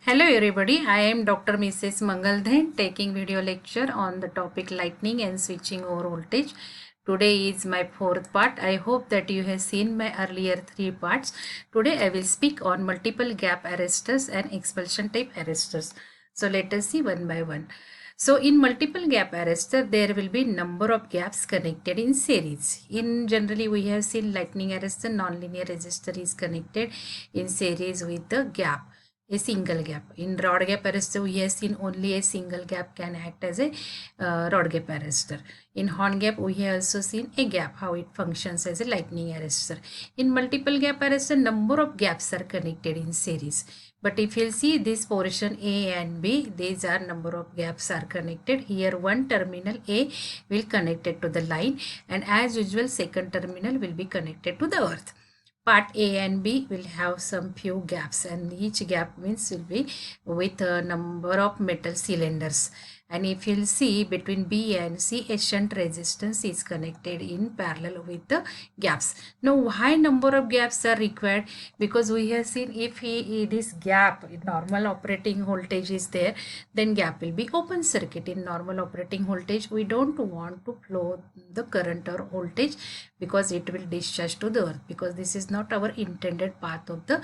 Hello everybody, I am Dr. Mrs. Mangalden taking video lecture on the topic lightning and switching over voltage. Today is my fourth part. I hope that you have seen my earlier three parts. Today I will speak on multiple gap arresters and expulsion type arresters. So let us see one by one. So in multiple gap arrestor, there will be number of gaps connected in series. In generally, we have seen lightning arrestor, nonlinear resistor is connected in series with the gap, a single gap. In rod gap arrestor, we have seen only a single gap can act as a rod gap arrestor. In horn gap, we have also seen a gap, how it functions as a lightning arrestor. In multiple gap arrestor, number of gaps are connected in series. But if you'll see this portion A and B, these are number of gaps are connected. Here one terminal A will connected to the line, and as usual second terminal will be connected to the earth. Part A and B will have some few gaps, and each gap means will be with a number of metal cylinders. And if you'll see between B and C, a shunt resistance is connected in parallel with the gaps. Now, high number of gaps are required because we have seen if this gap, normal operating voltage is there, then gap will be open circuit. In normal operating voltage, we don't want to flow the current or voltage because it will discharge to the earth, because this is not our intended path of the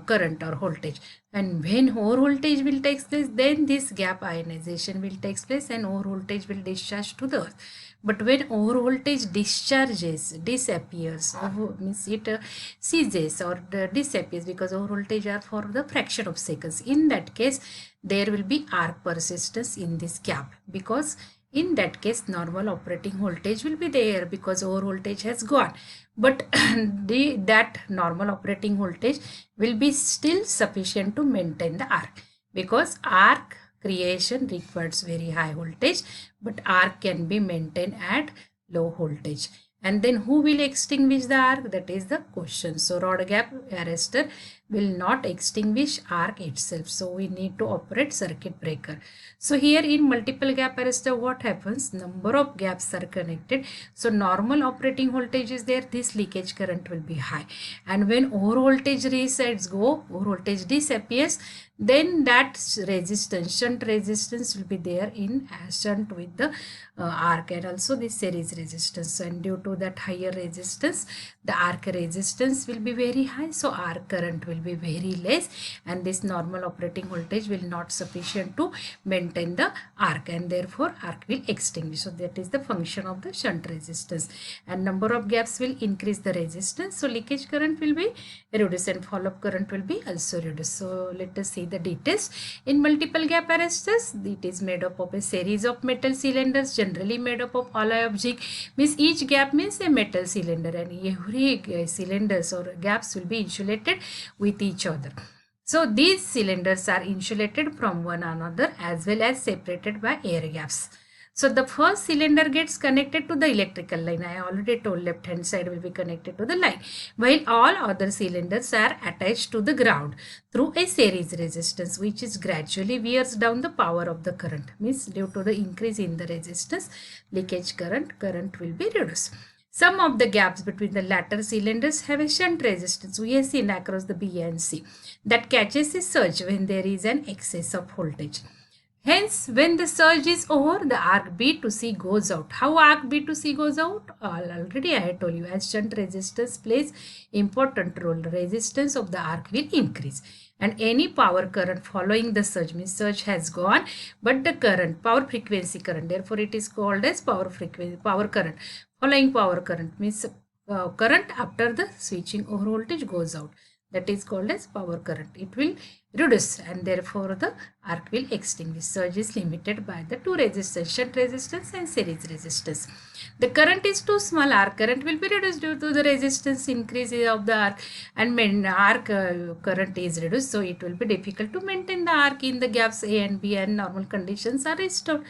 current or voltage. And when over voltage will take place, then this gap ionization will take place and over voltage will discharge to the earth. But when over voltage disappears, means it ceases or disappears, because over voltage are for the fraction of seconds. In that case, there will be arc persistence in this gap, because in that case normal operating voltage will be there because over voltage has gone. But that normal operating voltage will be still sufficient to maintain the arc, because arc creation requires very high voltage, but arc can be maintained at low voltage. And then who will extinguish the arc? That is the question. So rod gap arrestor will not extinguish arc itself. So we need to operate circuit breaker. So here in multiple gap arrestor, what happens? Number of gaps are connected. So normal operating voltage is there. This leakage current will be high. And when over voltage resides go, over voltage disappears, then that resistance, shunt resistance will be there in shunt with the arc, and also the series resistance. And due to that higher resistance, the arc resistance will be very high, so arc current will be very less, and this normal operating voltage will not sufficient to maintain the arc, and therefore arc will extinguish. So that is the function of the shunt resistance, and number of gaps will increase the resistance, so leakage current will be reduced and follow-up current will be also reduced. So let us see the details. In multiple gap arrestors, it is made up of a series of metal cylinders, generally made up of alloy of zinc. Means each gap means a metal cylinder, and every cylinders or gaps will be insulated with each other. So these cylinders are insulated from one another as well as separated by air gaps. So the first cylinder gets connected to the electrical line. I already told left hand side will be connected to the line, while all other cylinders are attached to the ground through a series resistance, which is gradually wears down the power of the current. Means due to the increase in the resistance, leakage current will be reduced. Some of the gaps between the latter cylinders have a shunt resistance, we have seen across the B and C, that catches a surge when there is an excess of voltage. Hence, when the surge is over, the arc B to C goes out. How arc B to C goes out? Already I had told you, as shunt resistance plays important role, resistance of the arc will increase. And any power current following the surge, means surge has gone, but the current, power frequency current, therefore it is called as power current. Following power current means current after the switching over voltage goes out. That is called as power current. It will reduce, and therefore the arc will extinguish. Surge is limited by the two resistance, shunt resistance and series resistance. The current is too small, arc current will be reduced due to the resistance increase of the arc, and when arc current is reduced, so it will be difficult to maintain the arc in the gaps A and B, and normal conditions are restored.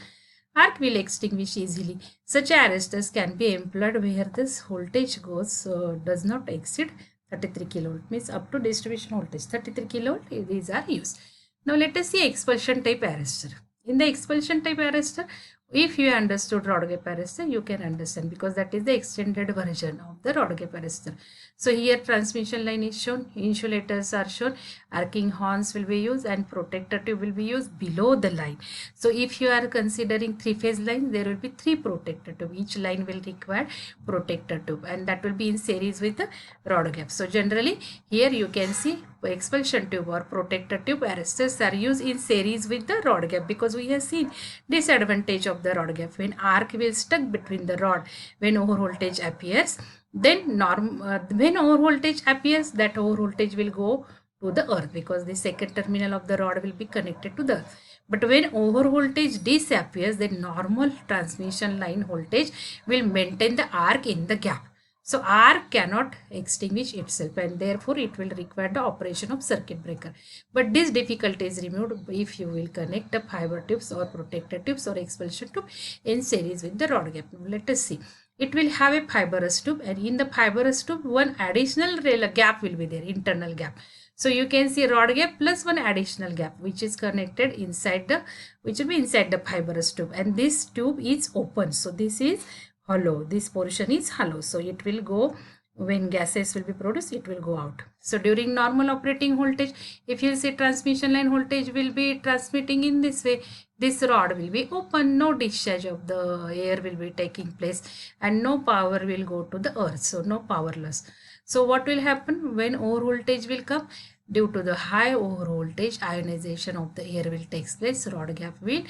Arc will extinguish easily. Such arrestors can be employed where this voltage does not exceed 33 kilovolt, means up to distribution voltage 33 kilovolt, these are used. Now let us see expulsion type arrestor. In the expulsion type arrestor, If you understood rod gap arrestor, you can understand, because that is the extended version of the rod gap arrestor. So here transmission line is shown, insulators are shown, arcing horns will be used, and protector tube will be used below the line. So if you are considering three-phase line, there will be 3 protector tube. Each line will require protector tube, and that will be in series with the rod gap. So generally here you can see expulsion tube or protector tube arresters are used in series with the rod gap, because we have seen disadvantage of the rod gap. When arc will stuck between the rod, when over voltage appears, then when over voltage appears, that over voltage will go to the earth, because the second terminal of the rod will be connected to the earth. But when over voltage disappears, then normal transmission line voltage will maintain the arc in the gap. So arc cannot extinguish itself, and therefore it will require the operation of circuit breaker. But this difficulty is removed if you will connect the fiber tubes or protector tubes or expulsion tube in series with the rod gap. Now let us see. It will have a fibrous tube, and in the fibrous tube one additional gap will be there, internal gap. So you can see rod gap plus one additional gap which is connected inside the, which will be inside the fibrous tube, and this tube is open. So this is hollow, this portion is hollow, so it will go, when gases will be produced, it will go out. So during normal operating voltage, if you see transmission line voltage will be transmitting in this way, this rod will be open, no discharge of the air will be taking place, and no power will go to the earth, so no power loss. So what will happen when over voltage will come? Due to the high over voltage, ionization of the air will take place, rod gap will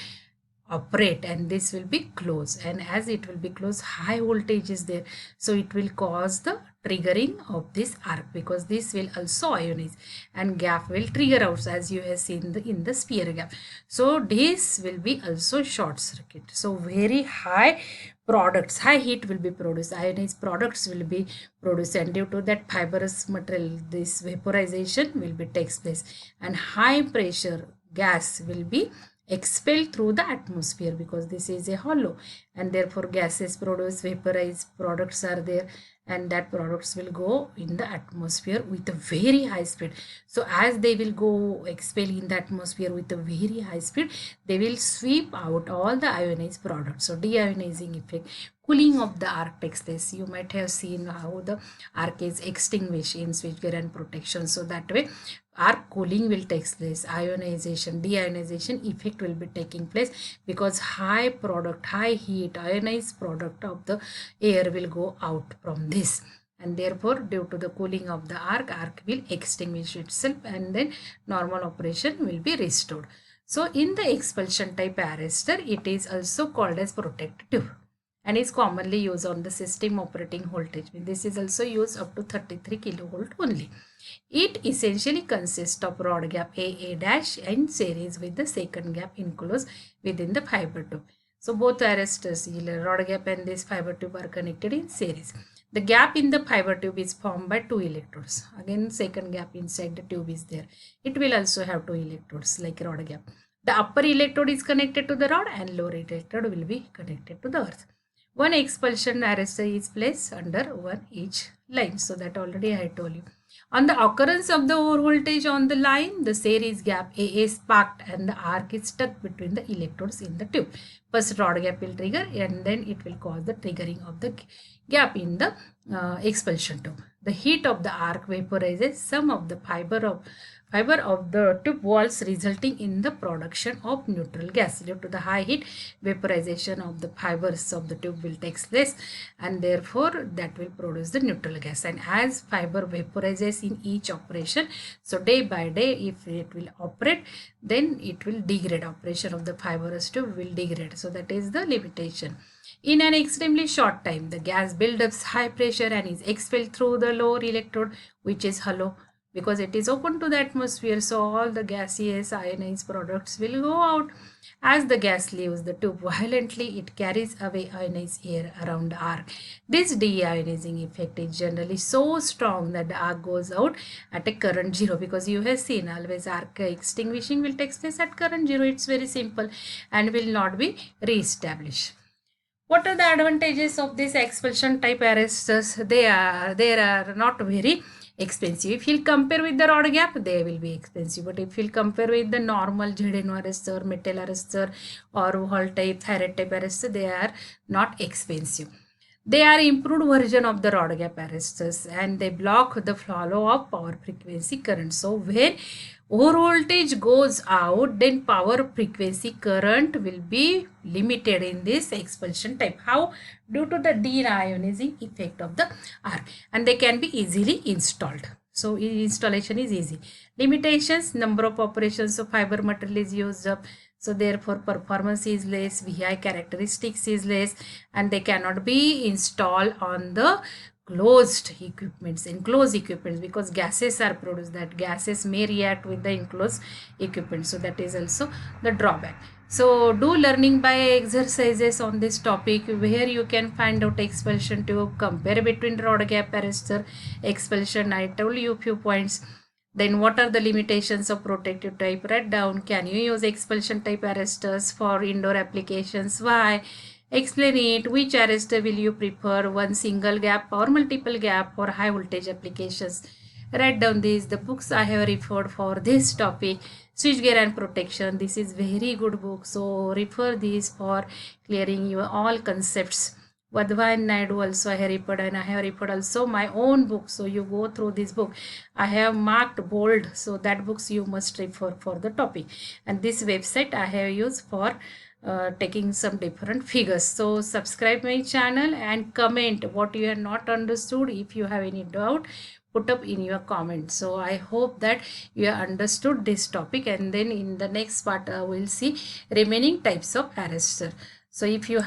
operate, and this will be closed, and as it will be closed, high voltage is there, so it will cause the triggering of this arc, because this will also ionize, and gap will trigger out, as you have seen in the sphere gap. So this will be also short circuit. So very high products, high heat will be produced, ionized products will be produced, and due to that fibrous material, this vaporization will be takes place, and high pressure gas will be expelled through the atmosphere, because this is a hollow, and therefore gases produced, vaporized products are there, and that products will go in the atmosphere with a very high speed. So as they will go expel in the atmosphere with a very high speed, they will sweep out all the ionized products. So deionizing effect, cooling of the arc takes place. You might have seen how the arc is extinguished in switchgear and protection. So that way arc cooling will take place, ionization, deionization effect will be taking place, because high product, high heat, ionized product of the air will go out from this, and therefore due to the cooling of the arc will extinguish itself, and then normal operation will be restored. So in the expulsion type arrestor, it is also called as protective, and is commonly used on the system operating voltage. This is also used up to 33 kilovolt only. It essentially consists of rod gap AA dash in series with the second gap enclosed within the fiber tube. So both arrestors, rod gap and this fiber tube, are connected in series. The gap in the fiber tube is formed by 2 electrodes. Again, second gap inside the tube is there. It will also have 2 electrodes like rod gap. The upper electrode is connected to the rod, and lower electrode will be connected to the earth. One expulsion arrestor is placed under one each line. So that already I told you. On the occurrence of the over voltage on the line, the series gap AA is sparked, and the arc is stuck between the electrodes in the tube. First rod gap will trigger, and then it will cause the triggering of the gap in the expulsion tube. The heat of the arc vaporizes some of the fiber of the tube walls, resulting in the production of neutral gas. Due to the high heat, vaporization of the fibers of the tube will take place, and therefore that will produce the neutral gas. And as fiber vaporizes in each operation, so day by day, if it will operate, then it will degrade. Operation of the fibrous tube will degrade. So that is the limitation. In an extremely short time, the gas builds up high pressure and is expelled through the lower electrode, which is hollow, because it is open to the atmosphere. So all the gaseous ionized products will go out. As the gas leaves the tube violently, it carries away ionized air around the arc. This deionizing effect is generally so strong that the arc goes out at a current zero, because you have seen always arc extinguishing will take place at current zero. It's very simple and will not be re-established. What are the advantages of this expulsion type arrestors? There are not very. expensive. If you'll compare with the rod gap, they will be expensive. But if you'll compare with the normal ZNO arrestor, metal arrestor, or Hall type, ferrite type arrestor, they are not expensive. They are improved version of the rod gap arrestors and they block the flow of power frequency current. So when over voltage goes out, then power frequency current will be limited in this expulsion type. How? Due to the deionizing effect of the arc, and they can be easily installed. So installation is easy. Limitations: number of operations of fiber material is used up. So therefore performance is less, VI characteristics is less, and they cannot be installed on the closed equipments, enclosed equipments, because gases are produced. That gases may react with the enclosed equipment. So that is also the drawback. So do learning by exercises on this topic where you can find out expulsion tube, compare between rod gap arrestor, expulsion. I told you few points. Then what are the limitations of protective type? Write down. Can you use expulsion type arrestors for indoor applications? Why? Explain it. Which arrestor will you prefer? One single gap or multiple gap for high voltage applications? Write down these. The books I have referred for this topic. Switchgear and protection. This is very good book. So refer these for clearing your all concepts. Vadhva and Naidu also I have referred, and I have referred also my own book. So you go through this book. I have marked bold. So that books you must refer for the topic. And this website I have used for taking some different figures. So subscribe my channel and comment what you have not understood. If you have any doubt, put up in your comments. So I hope that you have understood this topic, and then in the next part we'll see remaining types of arrestor. So if you